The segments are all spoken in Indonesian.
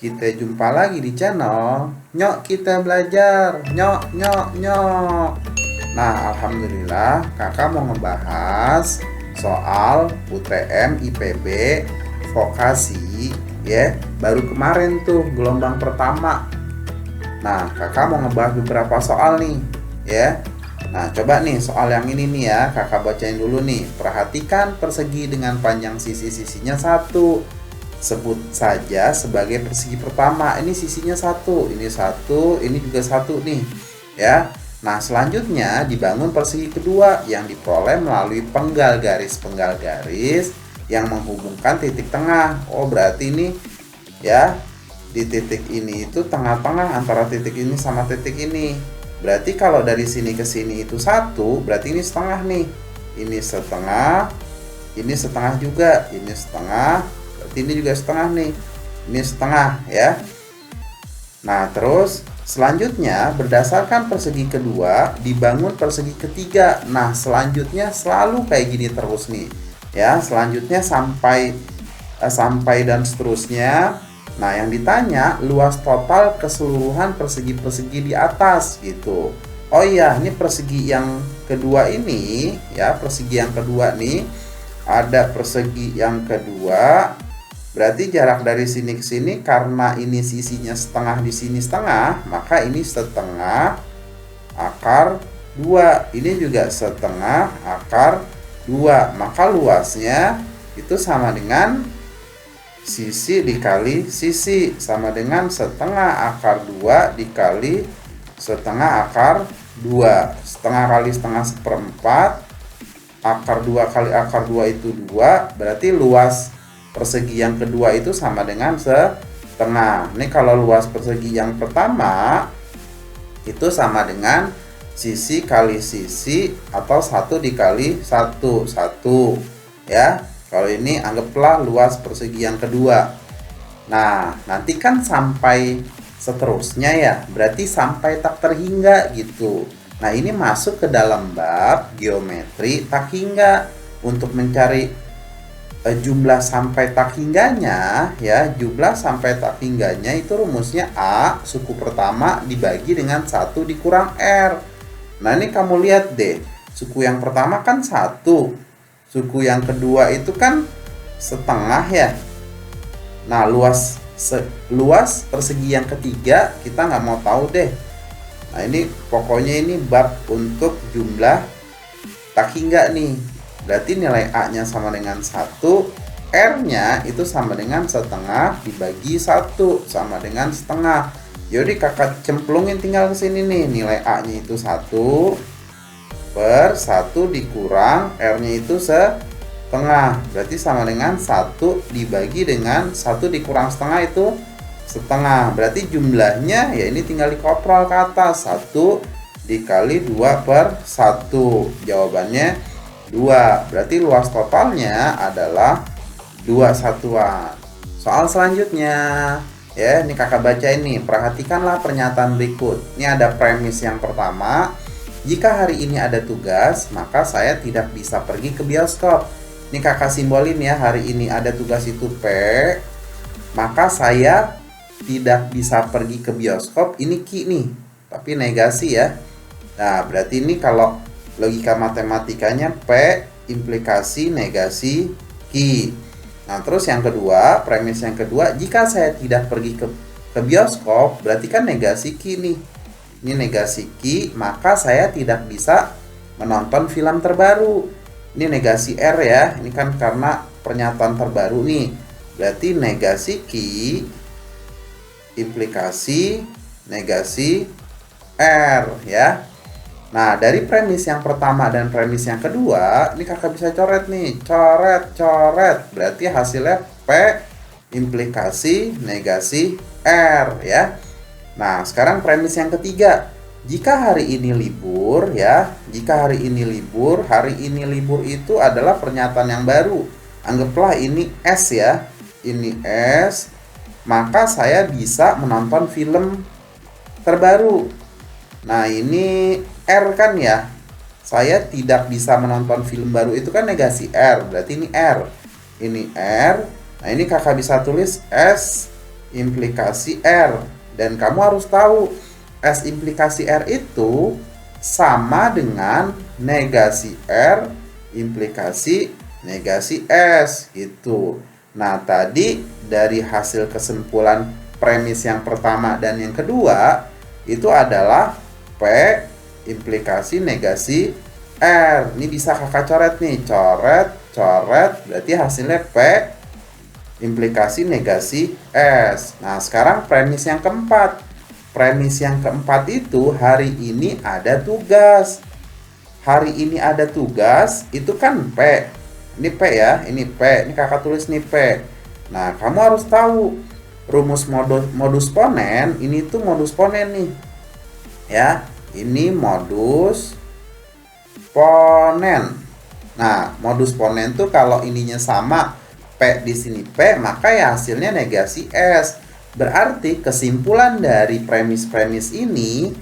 Kita jumpa lagi di channel Nyok Kita Belajar. Nyok, nyok, nyok. Nah, alhamdulillah kakak mau ngebahas soal UTM IPB vokasi ya. Baru kemarin tuh gelombang pertama. Nah, kakak mau ngebahas beberapa soal nih ya. Nah, coba nih soal yang ini nih ya, kakak bacain dulu nih. Perhatikan persegi dengan panjang sisi-sisinya 1. Sebut saja sebagai persegi pertama. Ini sisinya 1, ini 1, ini juga 1 nih ya. Nah, selanjutnya dibangun persegi kedua yang diperoleh melalui penggal garis yang menghubungkan titik tengah. Oh, berarti ini ya, di titik ini itu tengah-tengah antara titik ini sama titik ini. Berarti kalau dari sini ke sini itu 1, berarti ini setengah nih. Ini setengah juga, ini setengah, berarti ini juga setengah nih. Ini setengah ya. Nah, terus selanjutnya berdasarkan persegi kedua dibangun persegi ketiga. Nah, selanjutnya selalu kayak gini terus nih. Ya, selanjutnya sampai dan seterusnya. Nah, yang ditanya luas total keseluruhan persegi-persegi di atas gitu. Oh iya, ini persegi yang kedua ini ya, persegi yang kedua nih. Ada persegi yang kedua. Berarti jarak dari sini ke sini karena ini sisinya setengah di sini setengah, maka ini setengah akar 2. Ini juga setengah akar 2. Maka luasnya itu sama dengan sisi dikali sisi, sama dengan setengah akar 2 dikali setengah akar 2. Setengah kali setengah seperempat, akar 2 kali akar 2 itu 2, berarti luas persegi yang kedua itu sama dengan setengah. Ini kalau luas persegi yang pertama itu sama dengan sisi kali sisi atau 1 dikali 1 ya. Kalau ini anggaplah luas persegi yang kedua. Nah, nanti kan sampai seterusnya ya, berarti sampai tak terhingga gitu. Nah, ini masuk ke dalam bab geometri tak hingga. Untuk mencari jumlah sampai tak hingganya ya, jumlah sampai tak hingganya itu rumusnya A suku pertama dibagi dengan 1 dikurang R. Nah, ini kamu lihat deh, suku yang pertama kan 1, suku yang kedua itu kan setengah ya. Nah, luas persegi yang ketiga kita nggak mau tahu deh. Nah, ini pokoknya ini bab untuk jumlah tak hingga nih. Berarti nilai A-nya sama dengan 1, R-nya itu sama dengan setengah dibagi 1 sama dengan setengah. Jadi kakak cemplungin tinggal ke sini nih. Nilai A-nya itu 1 per 1 dikurang R-nya itu setengah. Berarti sama dengan 1 dibagi dengan 1 dikurang setengah itu setengah. Berarti jumlahnya ya ini tinggal dikoprol ke atas. 1 dikali 2 per 1. Jawabannya 2. Berarti luas totalnya adalah 2 satuan. Soal selanjutnya ya, ini kakak baca ini. Perhatikanlah pernyataan berikut. Ini ada premis yang pertama. Jika hari ini ada tugas, maka saya tidak bisa pergi ke bioskop. Ini kakak simbolin ya, hari ini ada tugas itu P, maka saya tidak bisa pergi ke bioskop. Ini Q nih, tapi negasi ya. Nah, berarti ini kalau logika matematikanya P implikasi negasi Q. Nah, terus yang kedua, premis yang kedua, jika saya tidak pergi ke bioskop, berarti kan negasi Q nih. Ini negasi Q, maka saya tidak bisa menonton film terbaru. Ini negasi R ya, ini kan karena pernyataan terbaru nih. Berarti negasi Q implikasi negasi R ya. Nah, dari premis yang pertama dan premis yang kedua, ini kakak bisa coret nih, coret. Berarti hasilnya P implikasi negasi R ya. Nah, sekarang premis yang ketiga. Jika hari ini libur ya, hari ini libur itu adalah pernyataan yang baru. Anggaplah ini S ya. Ini S, maka saya bisa menonton film terbaru. Nah, ini R kan ya. Saya tidak bisa menonton film baru itu kan negasi R. Berarti ini R. Ini R. Nah, ini kakak bisa tulis S implikasi R. Dan kamu harus tahu S implikasi R itu sama dengan negasi R implikasi negasi S gitu. Nah, tadi dari hasil kesimpulan premis yang pertama dan yang kedua itu adalah P implikasi negasi R. Ini bisa kakak coret nih, coret, berarti hasilnya P implikasi negasi S. Nah, sekarang premis yang keempat. Premis yang keempat itu hari ini ada tugas. Hari ini ada tugas, itu kan P. Ini P ya, ini P. Ini kakak tulis nih P. Nah, kamu harus tahu rumus modus ponen, ini tuh modus ponen nih. Ya, ini modus ponen. Nah, modus ponen tuh kalau ininya sama, P di sini P, maka ya hasilnya negasi S. Berarti kesimpulan dari premis-premis ini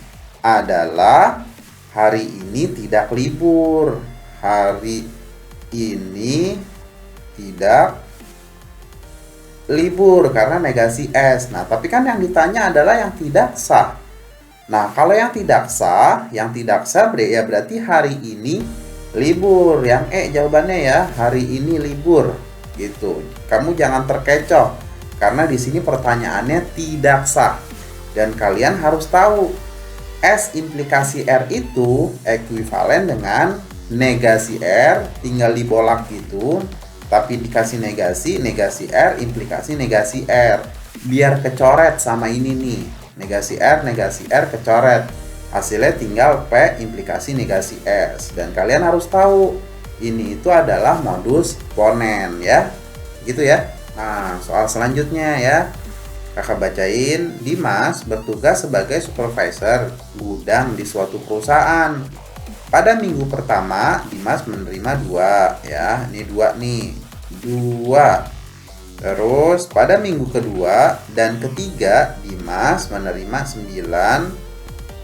adalah hari ini tidak libur. Hari ini tidak libur karena negasi S. Nah, tapi kan yang ditanya adalah yang tidak sah. Nah, kalau yang tidak sah ya berarti hari ini libur. Yang jawabannya ya, hari ini libur. Gitu. Kamu jangan terkecoh karena di sini pertanyaannya tidak sah. Dan kalian harus tahu S implikasi R itu ekuivalen dengan negasi R, tinggal dibolak gitu. Tapi dikasih negasi R implikasi negasi R. Biar kecoret sama ini nih. Negasi R kecoret. Hasilnya tinggal P implikasi negasi S. Dan kalian harus tahu ini itu adalah modus ponen ya. Gitu ya. Nah, soal selanjutnya ya. Kakak bacain, Dimas bertugas sebagai supervisor gudang di suatu perusahaan. Pada minggu pertama, Dimas menerima 2 ya. Ini 2 nih. 2. Terus pada minggu kedua dan ketiga, Dimas menerima 9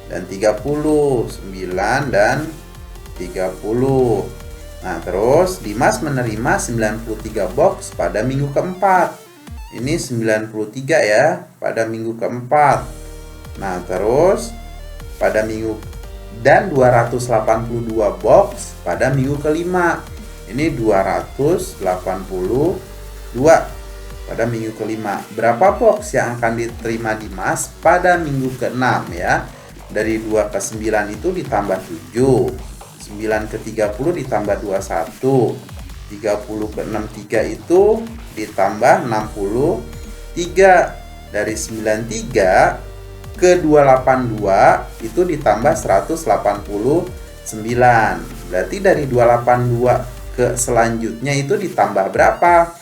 dan 30. 9 dan 30. Nah, terus Dimas menerima 93 box pada minggu keempat. Ini 93 ya, pada minggu keempat. Nah, terus pada minggu dan 282 box pada minggu kelima. Ini 282 pada minggu kelima. Berapa box yang akan diterima Dimas pada minggu ke-6 ya? Dari 2 ke 9 itu ditambah 7. 9 ke 30 ditambah 21. 30 ke 63 itu ditambah 63. Dari 93 ke 282 itu ditambah 189. Berarti dari 282 ke selanjutnya itu ditambah berapa?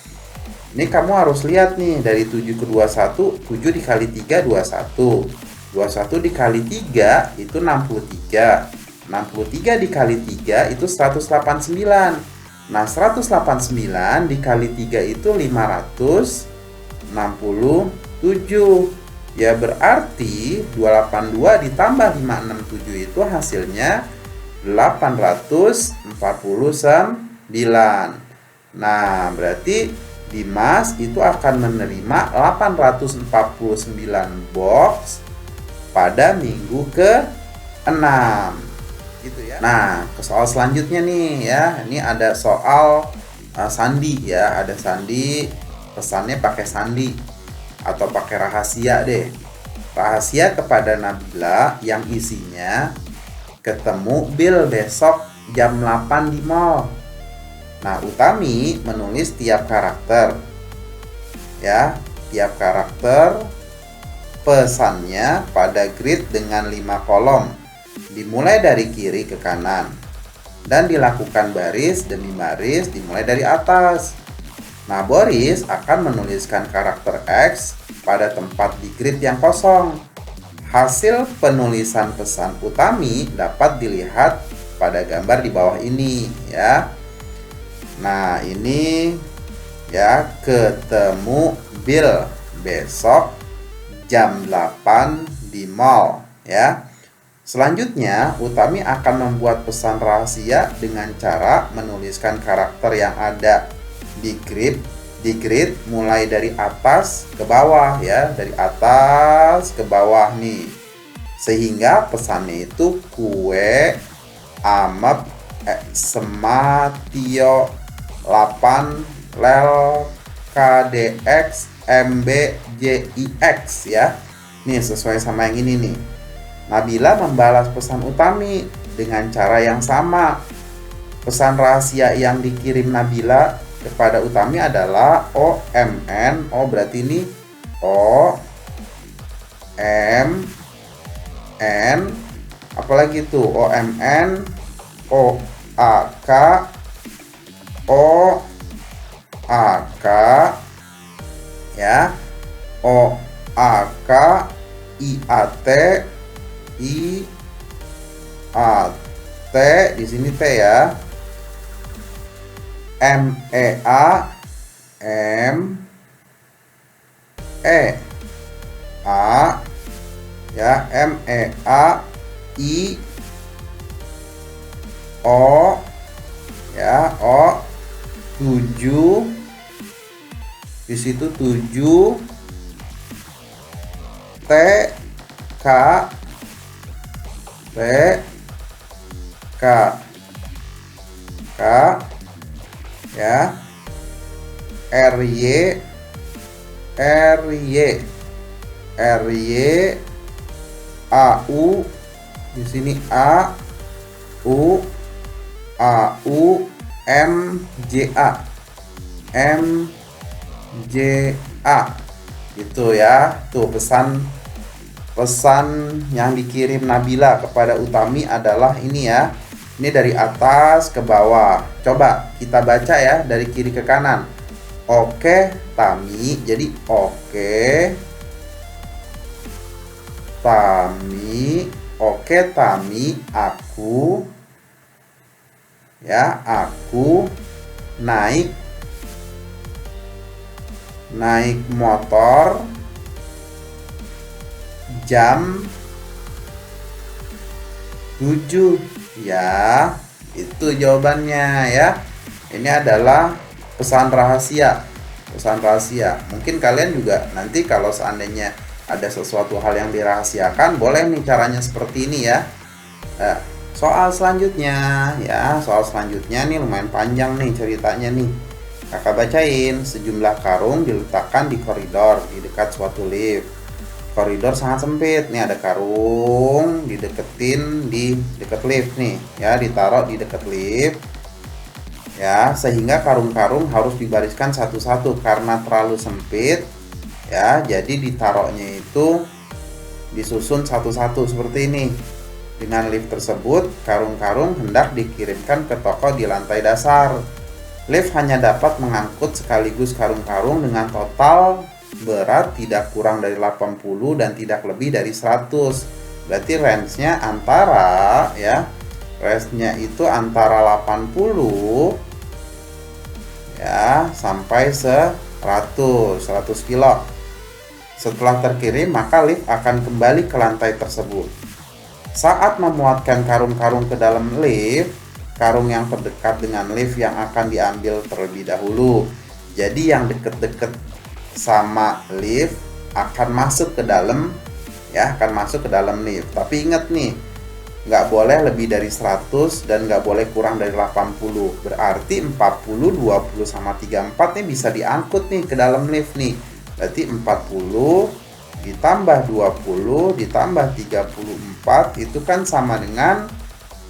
Ini kamu harus lihat nih, dari 7 ke 21, 7 dikali 3 21. 21 dikali 3 itu 63. 63 dikali 3 itu 189. Nah, 189 dikali 3 itu 567. Ya berarti 282 ditambah 567 itu hasilnya 849. Nah, berarti Dimas itu akan menerima 849 box pada minggu ke-6. Gitu ya. Nah, ke soal selanjutnya nih ya. Ini ada soal sandi ya, ada sandi, pesannya pakai sandi atau pakai rahasia deh. Rahasia kepada Nabila yang isinya ketemu Bill besok jam 8 di mall. Nah, Utami menulis tiap karakter. Ya, tiap karakter pesannya pada grid dengan 5 kolom. Dimulai dari kiri ke kanan. Dan dilakukan baris demi baris dimulai dari atas. Nah, Boris akan menuliskan karakter X pada tempat di grid yang kosong. Hasil penulisan pesan Utami dapat dilihat pada gambar di bawah ini ya. Nah, ini ya, ketemu Bill besok jam 8 di mall ya. Selanjutnya, Utami akan membuat pesan rahasia dengan cara menuliskan karakter yang ada di grid di grid mulai dari atas ke bawah ya, dari atas ke bawah nih. Sehingga pesannya itu kue amep sematio 8 lel kdx mbjix ya. Nih sesuai sama yang ini nih. Nabila membalas pesan Utami dengan cara yang sama. Pesan rahasia yang dikirim Nabila kepada Utami adalah OMN. Oh berarti ini OMN, apalagi tuh OMN, OAK, OAK ya, OAK, IAT, IAT di sini T ya, MEA, MEA ya, MEA, I, O ya, O 7 di situ 7, T, K, T, K, K ya, RY, RY, RY, AU di sini A, U, AU, MJA, MJA gitu ya. Tuh pesan yang dikirim Nabila kepada Utami adalah ini ya. Ini dari atas ke bawah. Coba kita baca ya dari kiri ke kanan. Oke Tami, jadi oke Tami, oke Tami, aku ya, aku naik motor jam 7 ya. Itu jawabannya ya. Ini adalah pesan rahasia. Mungkin kalian juga nanti kalau seandainya ada sesuatu hal yang dirahasiakan, boleh nih caranya seperti ini ya. Soal selanjutnya ya, nih lumayan panjang nih ceritanya nih. Kakak bacain. Sejumlah karung diletakkan di koridor di dekat suatu lift. Koridor sangat sempit. Nih ada karung dideketin di dekat lift nih ya, ditaruh di dekat lift ya, sehingga karung-karung harus dibariskan satu-satu karena terlalu sempit ya. Jadi ditaruhnya itu disusun satu-satu seperti ini. Dengan lift tersebut, karung-karung hendak dikirimkan ke toko di lantai dasar. Lift hanya dapat mengangkut sekaligus karung-karung dengan total berat tidak kurang dari 80 dan tidak lebih dari 100. Berarti range-nya antara ya, range-nya itu antara 80 ya sampai 100 kilo. Setelah terkirim, maka lift akan kembali ke lantai tersebut. Saat memuatkan karung-karung ke dalam lift, karung yang terdekat dengan lift yang akan diambil terlebih dahulu. Jadi yang deket-deket sama lift akan masuk ke dalam ya, lift. Tapi ingat nih, nggak boleh lebih dari 100 dan nggak boleh kurang dari 80. Berarti 40, 20 sama 34 nih bisa diangkut nih ke dalam lift nih. Berarti 40 ditambah 20 ditambah 34 itu kan sama dengan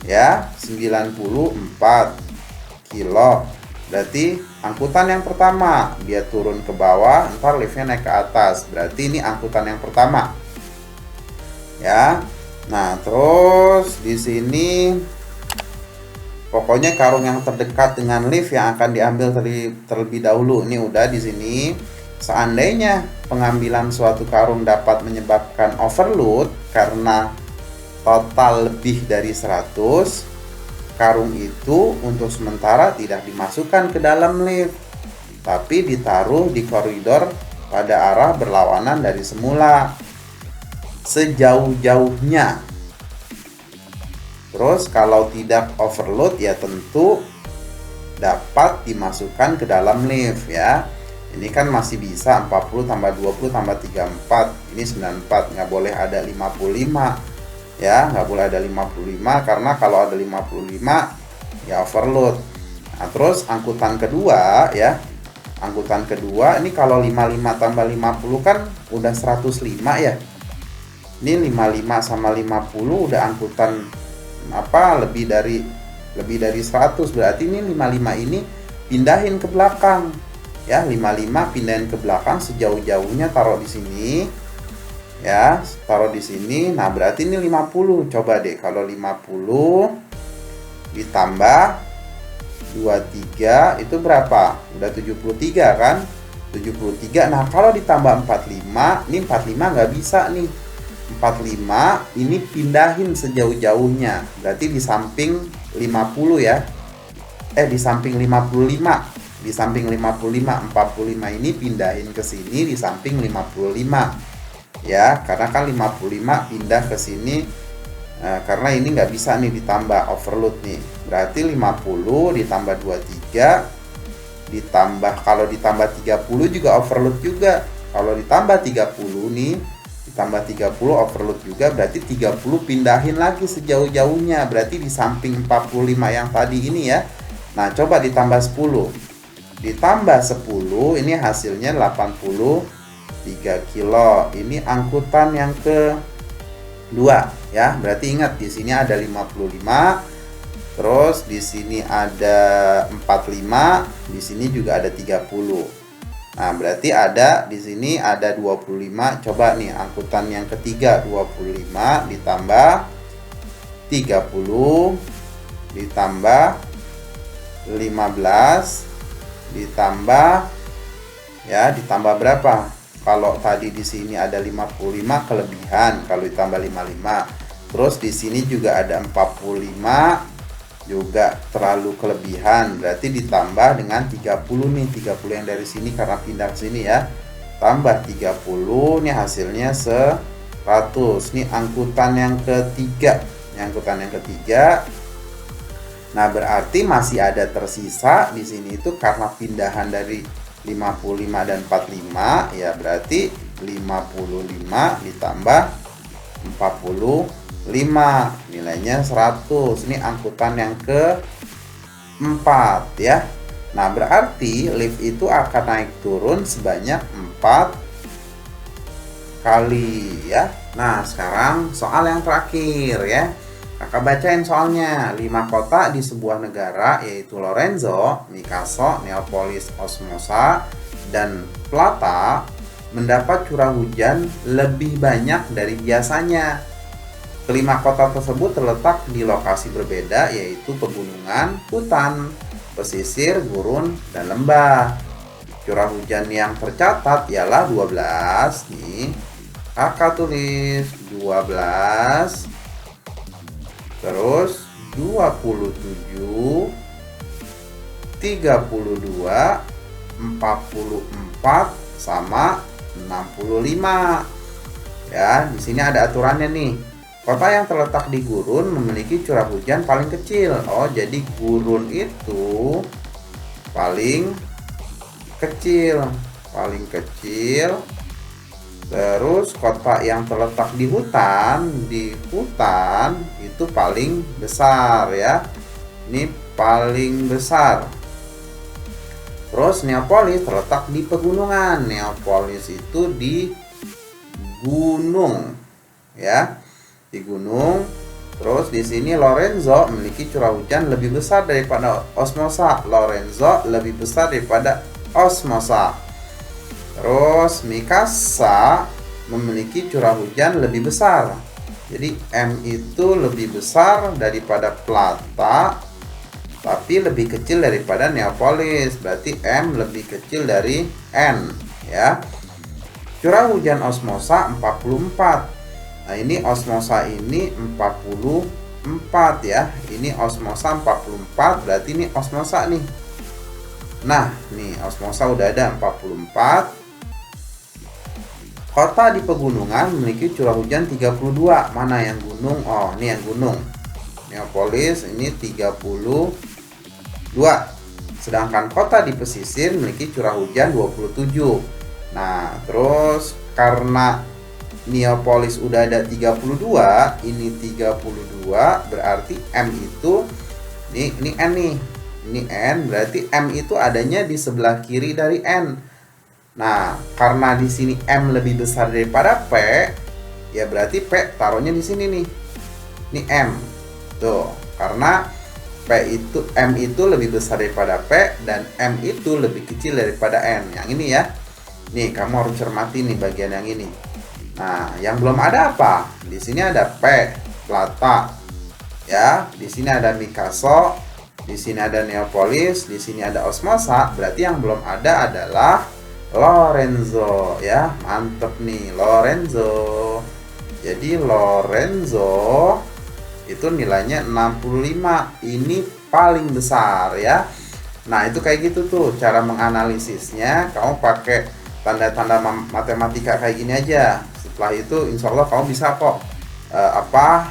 ya 94 kilo. Berarti angkutan yang pertama dia turun ke bawah, ntar liftnya naik ke atas. Berarti ini angkutan yang pertama ya. Nah terus di sini pokoknya karung yang terdekat dengan lift yang akan diambil terlebih dahulu. Ini udah di sini. Seandainya pengambilan suatu karung dapat menyebabkan overload karena total lebih dari 100, karung itu untuk sementara tidak dimasukkan ke dalam lift, tapi ditaruh di koridor pada arah berlawanan dari semula sejauh-jauhnya. Terus kalau tidak overload ya tentu dapat dimasukkan ke dalam lift ya. Ini kan masih bisa 40 tambah 20 tambah 34. Ini 94, nggak boleh ada 55. Ya, nggak boleh ada 55 karena kalau ada 55 ya overload. Nah, terus angkutan kedua ya. Angkutan kedua ini kalau 55 tambah 50 kan udah 105 ya. Ini 55 sama 50 udah angkutan lebih dari 100, berarti ini 55 ini pindahin ke belakang. Ya, 55 pindahin ke belakang sejauh-jauhnya, taruh di sini. Ya, taruh di sini. Nah, berarti ini 50. Coba deh kalau 50 ditambah 23 itu berapa? Udah 73 kan? 73. Nah, kalau ditambah 45, ini 45 nggak bisa nih. 45 ini pindahin sejauh-jauhnya. Berarti di samping 50 ya. Di samping 55. Di samping 55, 45 ini pindahin ke sini di samping 55. Ya, karena kan 55 pindah ke sini. Karena ini nggak bisa nih ditambah, overload nih. Berarti 50 ditambah 23 ditambah, kalau ditambah 30 juga overload juga. Kalau ditambah 30 nih, ditambah 30 overload juga, berarti 30 pindahin lagi sejauh-jauhnya. Berarti di samping 45 yang tadi ini ya. Nah, coba ditambah 10. Ditambah 10 ini hasilnya 83 kilo. Ini angkutan yang kedua ya. Berarti ingat di sini ada 55, terus di sini ada 45, di sini juga ada 30. Nah, berarti ada di sini ada 25. Coba nih angkutan yang ketiga, 25 ditambah 30 ditambah 15 ditambah berapa? Kalau tadi di sini ada 55 kelebihan, kalau ditambah 55. Terus di sini juga ada 45 juga terlalu kelebihan, berarti ditambah dengan 30 nih. 30 yang dari sini karena pindah ke sini ya. Tambah 30 nih hasilnya 100. Nih angkutan yang ketiga. Angkutan yang ketiga. Nah, berarti masih ada tersisa di sini itu karena pindahan dari 55 dan 45 ya, berarti 55 ditambah 45 nilainya 100. Ini angkutan yang keempat ya. Nah, berarti lift itu akan naik turun sebanyak 4 kali ya. Nah, sekarang soal yang terakhir ya. Kakak bacain soalnya. 5 kota di sebuah negara yaitu Lorenzo, Mikasso, Neapolis, Osmosa, dan Plata mendapat curah hujan lebih banyak dari biasanya. Kelima kota tersebut terletak di lokasi berbeda yaitu pegunungan, hutan, pesisir, gurun, dan lembah. Curah hujan yang tercatat ialah 12 nih. Kakak tulis 12, terus 27, 32, 44 sama 65. Ya, di sini ada aturannya nih. Kota yang terletak di gurun memiliki curah hujan paling kecil. Oh, jadi gurun itu paling kecil. Terus kota yang terletak di hutan itu paling besar ya. Ini paling besar. Terus Neapolis terletak di pegunungan. Neapolis itu di gunung ya. Di gunung. Terus di sini Lorenzo memiliki curah hujan lebih besar daripada Osmosa. Lorenzo lebih besar daripada Osmosa. Terus Mikasa memiliki curah hujan lebih besar. Jadi M itu lebih besar daripada Plata, tapi lebih kecil daripada Neapolis. Berarti M lebih kecil dari N ya. Curah hujan Osmosa 44. Nah, ini Osmosa ini 44 ya. Ini Osmosa 44, berarti ini Osmosa nih. Nah, nih Osmosa udah ada 44. Kota di pegunungan memiliki curah hujan 32. Mana yang gunung? Oh, ini yang gunung. Neapolis ini 32. Sedangkan kota di pesisir memiliki curah hujan 27. Nah, terus karena Neapolis udah ada 32, ini 32, berarti M itu ini N nih. Ini N, berarti M itu adanya di sebelah kiri dari N. Nah, karena di sini M lebih besar daripada P, ya berarti P taruhnya di sini nih. Ini M. Tuh, karena M itu lebih besar daripada P dan M itu lebih kecil daripada N. Yang ini ya. Nih, kamu harus cermati nih bagian yang ini. Nah, yang belum ada apa? Di sini ada P, Plata. Ya, di sini ada Picasso, di sini ada Neapolis, di sini ada Osmosa. Berarti yang belum ada adalah Lorenzo ya. Mantep nih, Lorenzo. Jadi Lorenzo itu nilainya 65. Ini paling besar ya. Nah, itu kayak gitu tuh cara menganalisisnya. Kamu pakai tanda-tanda matematika kayak gini aja. Setelah itu insya Allah kamu bisa kok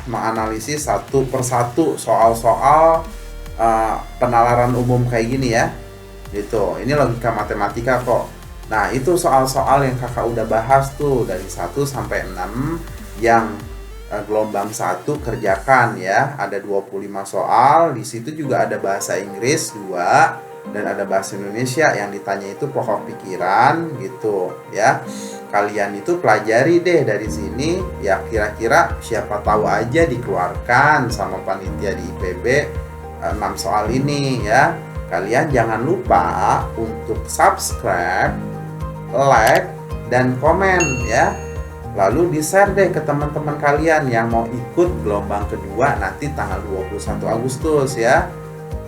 menganalisis satu persatu soal-soal penalaran umum kayak gini ya. Gitu. Ini logika matematika kok. Nah, itu soal-soal yang kakak udah bahas tuh dari 1 sampai 6 yang gelombang 1 kerjakan ya. Ada 25 soal. Di situ juga ada bahasa Inggris 2 dan ada bahasa Indonesia. Yang ditanya itu pokok pikiran gitu ya. Kalian itu pelajari deh dari sini ya, kira-kira siapa tahu aja dikeluarkan sama panitia di IPB 6 soal ini ya. Kalian jangan lupa untuk subscribe, like, dan komen ya. Lalu di-share deh ke teman-teman kalian yang mau ikut gelombang kedua nanti tanggal 21 Agustus ya.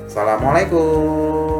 Assalamualaikum.